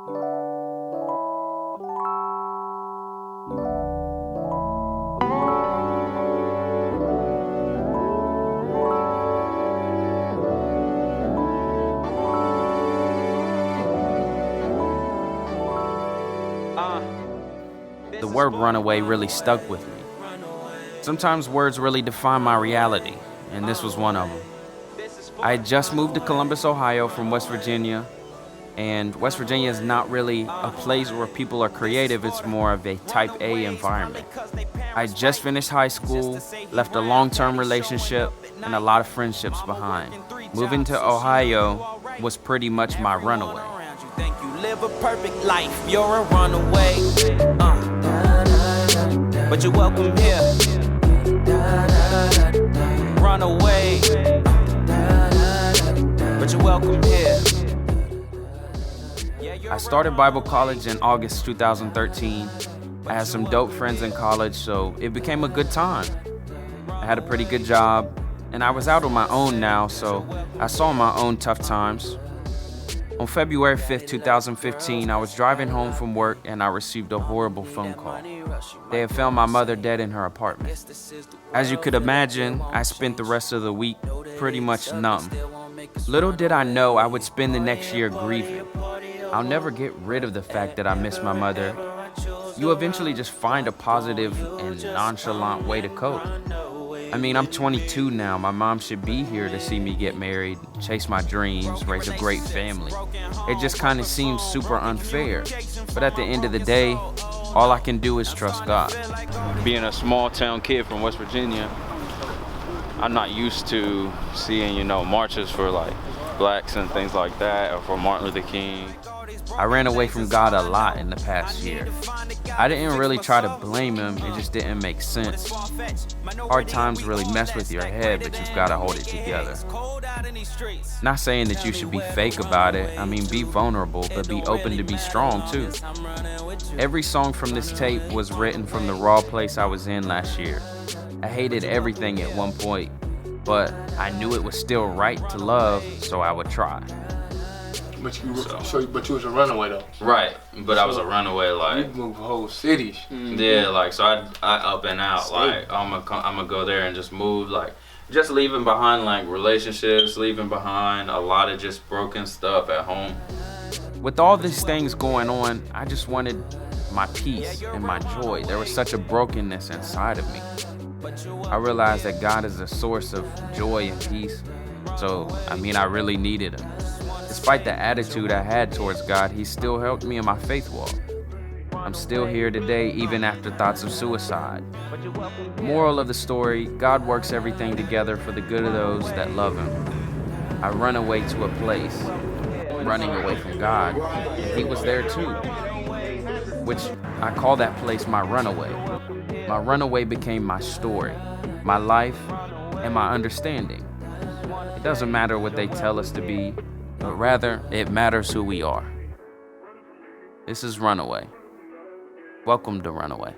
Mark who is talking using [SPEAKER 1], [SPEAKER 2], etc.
[SPEAKER 1] The word runaway really stuck with me. Sometimes words really define my reality, and this was one of them. I had just moved to Columbus, Ohio from West Virginia, and West Virginia is not really a place where people are creative, it's more of a type A environment. I just finished high school, left a long-term relationship, and a lot of friendships behind. Moving to Ohio was pretty much my runaway.
[SPEAKER 2] Live a perfect life, you're a runaway. But you're welcome here. Runaway. But you're welcome here.
[SPEAKER 1] I started Bible college in August 2013. I had some dope friends in college, so it became a good time. I had a pretty good job, and I was out on my own now, so I saw my own tough times. On February 5th, 2015, I was driving home from work and I received a horrible phone call. They had found my mother dead in her apartment. As you could imagine, I spent the rest of the week pretty much numb. Little did I know I would spend the next year grieving. I'll never get rid of the fact that I miss my mother. You eventually just find a positive and nonchalant way to cope. I mean, I'm 22 now. My mom should be here to see me get married, chase my dreams, raise a great family. It just kind of seems super unfair. But at the end of the day, all I can do is trust God. Being a small town kid from West Virginia, I'm not used to seeing, marches for like blacks and things like that, or for Martin Luther King. I ran away from God a lot in the past year. I didn't really try to blame him, it just didn't make sense. Hard times really mess with your head, but you've got to hold it together. Not saying that you should be fake about it, I mean be vulnerable, but be open to be strong too. Every song from this tape was written from the raw place I was in last year. I hated everything at one point, but I knew it was still right to love, so I would try.
[SPEAKER 3] But you was a runaway though.
[SPEAKER 1] Right, but I was a runaway, like.
[SPEAKER 3] You moved whole cities.
[SPEAKER 1] Yeah, like, so I up and out, like, I'm gonna go there and just move, like, just leaving behind, like, relationships, leaving behind a lot of just broken stuff at home. With all these things going on, I just wanted my peace and my joy. There was such a brokenness inside of me. I realized that God is the source of joy and peace, so, I really needed him. Despite the attitude I had towards God, he still helped me in my faith walk. I'm still here today, even after thoughts of suicide. Moral of the story, God works everything together for the good of those that love him. I run away to a place, running away from God, and he was there too, which I call that place my runaway. My runaway became my story, my life, and my understanding. It doesn't matter what they tell us to be, but rather, it matters who we are. This is Runaway. Welcome to Runaway.